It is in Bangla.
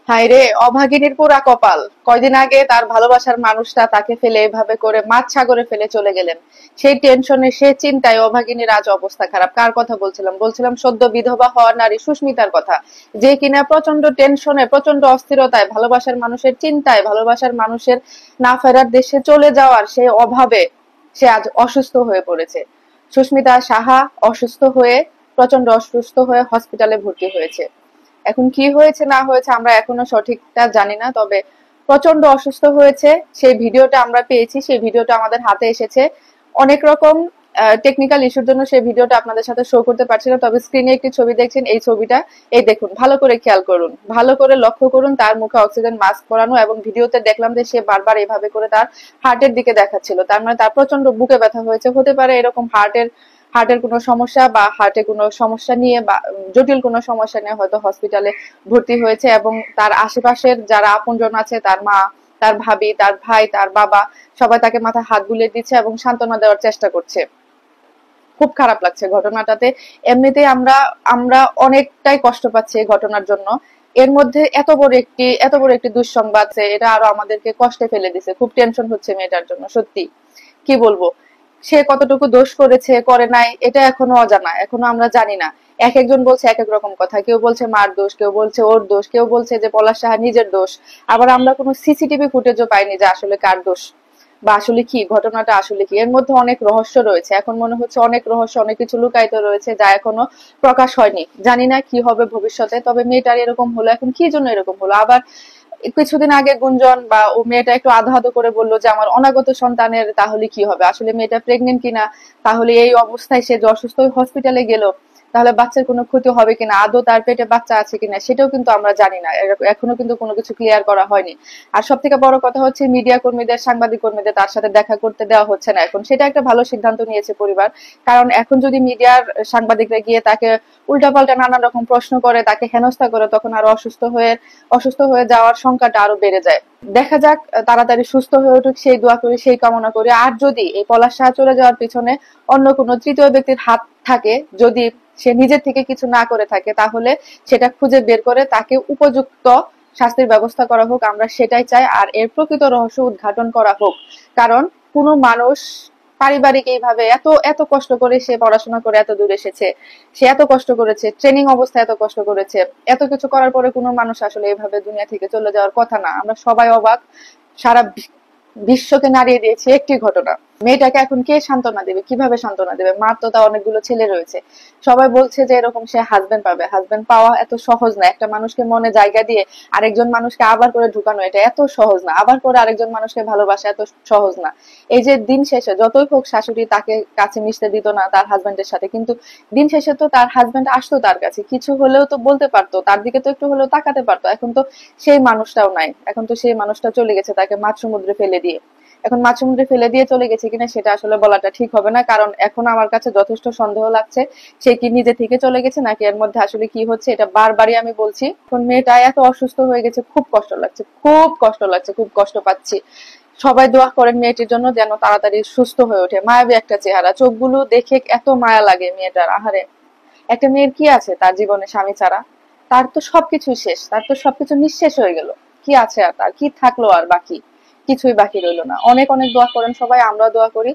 হায় রে, অভাগিনীর পোড়া কপাল। কয়দিন আগে তার ভালোবাসার মানুষটা তাকে ফেলে এভাবে করে মাছ সাগরে ফেলে চলে গেলেন। সেই টেনশনে, সে চিন্তায় অভাগিনীর আজ অবস্থা খারাপ। কার কথা বলছিলাম? বলছিলাম সদ্য বিধবা হওয়া নারী সুস্মিতার কথা, যে কিনা প্রচন্ড টেনশনে, প্রচন্ড অস্থিরতায়, ভালোবাসার মানুষের চিন্তায়, ভালোবাসার মানুষের না ফেরার দেশে চলে যাওয়ার সেই অভাবে সে আজ অসুস্থ হয়ে পড়েছে। সুস্মিতা সাহা অসুস্থ হয়ে, প্রচন্ড অসুস্থ হয়ে হসপিটালে ভর্তি হয়েছে। এখন কি হয়েছে না হয়েছে আমরা এখনো সঠিকটা জানি না, তবে প্রচন্ড অসুস্থ হয়েছে। সেই ভিডিওটা আমরা পেয়েছি, সেই ভিডিওটা আমাদের হাতে এসেছে। অনেক রকম টেকনিক্যাল ইস্যুর জন্য সেই ভিডিওটা আপনাদের সাথে শো করতে পারছি না, তবে স্ক্রিনে একটি ছবি দেখছেন, এই ছবিটা এই দেখুন, ভালো করে খেয়াল করুন, ভালো করে লক্ষ্য করুন। তার মুখে অক্সিজেন মাস্ক পরানো, এবং ভিডিওতে দেখলাম যে সে বারবার এইভাবে করে তার হার্টের দিকে দেখাচ্ছিল। তার মানে তার প্রচন্ড বুকে ব্যথা হয়েছে। হতে পারে এরকম হার্টের কোনো সমস্যা, বা হার্টে কোনো সমস্যা নিয়ে, বা জটিল কোনো সমস্যা নিয়ে হয়তো হসপিটালে ভর্তি হয়েছে। এবং তার আশেপাশের যারা আপনজন আছে, তার মা, তার ভাবি, তার ভাই, তার বাবা, সবাই তাকে মাথায় হাত বুলিয়ে দিচ্ছে এবং সান্ত্বনা দেওয়ার চেষ্টা করছে। খুব খারাপ লাগছে ঘটনাটাতে। এমনিতেই আমরা আমরা অনেকটাই কষ্ট পাচ্ছি এই ঘটনার জন্য। এর মধ্যে এত বড় একটি দুঃসংবাদ, এটা আরো আমাদেরকে কষ্টে ফেলে দিছে। খুব টেনশন হচ্ছে মেয়েটার জন্য, সত্যি। কি বলবো, সে কতটুকু দোষ করেছে করে নাই এটা এখনো অজানা, এখনো আমরা জানি না। এক একজন বলছে এক এক রকম কথা, কেউ বলছে মার দোষ, কেউ বলছে ওর দোষ, কেউ বলছে যে পলাশ সাহা নিজের দোষ। আবার আমরা কোনো সিসিটিভি ফুটেজও পাইনি যে আসলে কার দোষ, বা আসলে কি ঘটনাটা, আসলে কি। এর মধ্যে অনেক রহস্য রয়েছে, এখন মনে হচ্ছে অনেক রহস্য, অনেক কিছু লুকায়িত রয়েছে যা এখনো প্রকাশ হয়নি। জানি না কি হবে ভবিষ্যতে, তবে মেয়েটার এরকম হলো, এখন কি জন্য এরকম হলো। আবার কিছুদিন আগে গুঞ্জন, বা ও মেয়েটা একটু আধো আধো করে বললো যে আমার অনাগত সন্তানের তাহলে কি হবে, আসলে মেয়েটা প্রেগনেন্ট কিনা, তাহলে এই অবস্থায় সে যে অসুস্থ হসপিটালে গেল, তাহলে বাচ্চার কোনো ক্ষতি হবে কিনা, আদৌ তার পেটে বাচ্চা আছে কিনা সেটাও কিন্তু আমরা জানি না। এখনো কিন্তু কোনো কিছু ক্লিয়ার করা হয়নি। আর সব থেকে বড় কথা হচ্ছে, মিডিয়া কর্মীদের, সাংবাদিক কর্মীদের তার সাথে দেখা করতে দেওয়া হচ্ছে না এখন। সেটা একটা ভালো সিদ্ধান্ত নিয়েছে পরিবার। কারণ এখন যদি মিডিয়ার সাংবাদিকরা গিয়ে তাকে উল্টাপাল্টা নানান রকম প্রশ্ন করে, তাকে হেনস্থা করে, তখন আরো অসুস্থ হয়ে যাওয়ার সংখ্যাটা আরো বেড়ে যায়। দেখা যাক, তাড়াতাড়ি সুস্থ হয়ে উঠুক, সেই দোয়া করি, সেই কামনা করি। আর যদি এই পলাশ সাহা চলে যাওয়ার পিছনে অন্য কোনো তৃতীয় ব্যক্তির হাত থাকে, যদি সে নিজের থেকে কিছু না করে থাকে, তাহলে সেটা খুঁজে বের করে তাকে উপযুক্ত শাস্তির ব্যবস্থা করা হোক, আমরা সেটাই চাই। আর এর প্রকৃত রহস্য উদ্ঘাটন করা হোক। কারণ কোনো মানুষ পারিবারিক এইভাবে এত এত কষ্ট করে সে পড়াশোনা করে এত দূর এসেছে, সে এত কষ্ট করেছে, ট্রেনিং অবস্থায় এত কষ্ট করেছে, এত কিছু করার পরে কোনো মানুষ আসলে এইভাবে দুনিয়া থেকে চলে যাওয়ার কথা না। আমরা সবাই অবাক, সারা বিশ্বকে নাড়িয়ে দিয়েছে একটি ঘটনা। মেয়েটাকে এখন কে সান্ত্বনা দেবে, কিভাবে সান্ত্বনা দেবে? মার তো তা অনেকগুলো ছেলে রয়েছে। সবাই বলছে যে এরকম সে হাজবেন্ড পাবে। হাজবেন্ড পাওয়া এত সহজ না। একটা মানুষকে মনে জায়গা দিয়ে আরেকজন মানুষকে আবার করে ঢুকানো, এটা এত সহজ না। আবার করে আরেকজন মানুষকে ভালোবাসা এত সহজ না। এই যে দিন শেষে যতই হোক শাশুড়ি তাকে কাছে মিশতে দিত না তার হাজবেন্ডের সাথে, কিন্তু দিন শেষে তো তার হাজবেন্ড আসতো তার কাছে, কিছু হলেও তো বলতে পারতো, তার দিকে তো একটু হলেও তাকাতে পারতো। এখন তো সেই মানুষটাও নাই, এখন তো সেই মানুষটা চলে গেছে তাকে মাঝ সমুদ্রে ফেলে দিয়ে। এখন মাঝ সমুদ্রে ফেলে দিয়ে চলে গেছে কিনা সেটা আসলে বলাটা ঠিক হবে না, কারণ এখন আমার কাছে যথেষ্ট সন্দেহ লাগছে সে কি নিজে থেকে চলে গেছে, নাকি এর মধ্যে আসলে কি হচ্ছে। এটা বারবারই আমি বলছি, এখন মেয়েটা এত অসুস্থ হয়ে গেছে, খুব কষ্ট লাগছে, খুব কষ্ট লাগছে, খুব কষ্ট পাচ্ছি। সবাই দোয়া করেন মেয়েটির জন্য, যেন তাড়াতাড়ি সুস্থ হয়ে ওঠে। মায়াবী একটা চেহারা, চোখগুলো দেখে এত মায়া লাগে মেয়েটার। আহারে, একটা মেয়ের কি আছে তার জীবনে স্বামী ছাড়া? তার তো সবকিছু শেষ, তার তো সবকিছু নিঃশেষ হয়ে গেল। কি আছে আর, তার কি থাকলো আর বাকি? কিছুই বাকি রইলো না। অনেক অনেক দোয়া করেন সবাই, আমরা দোয়া করি।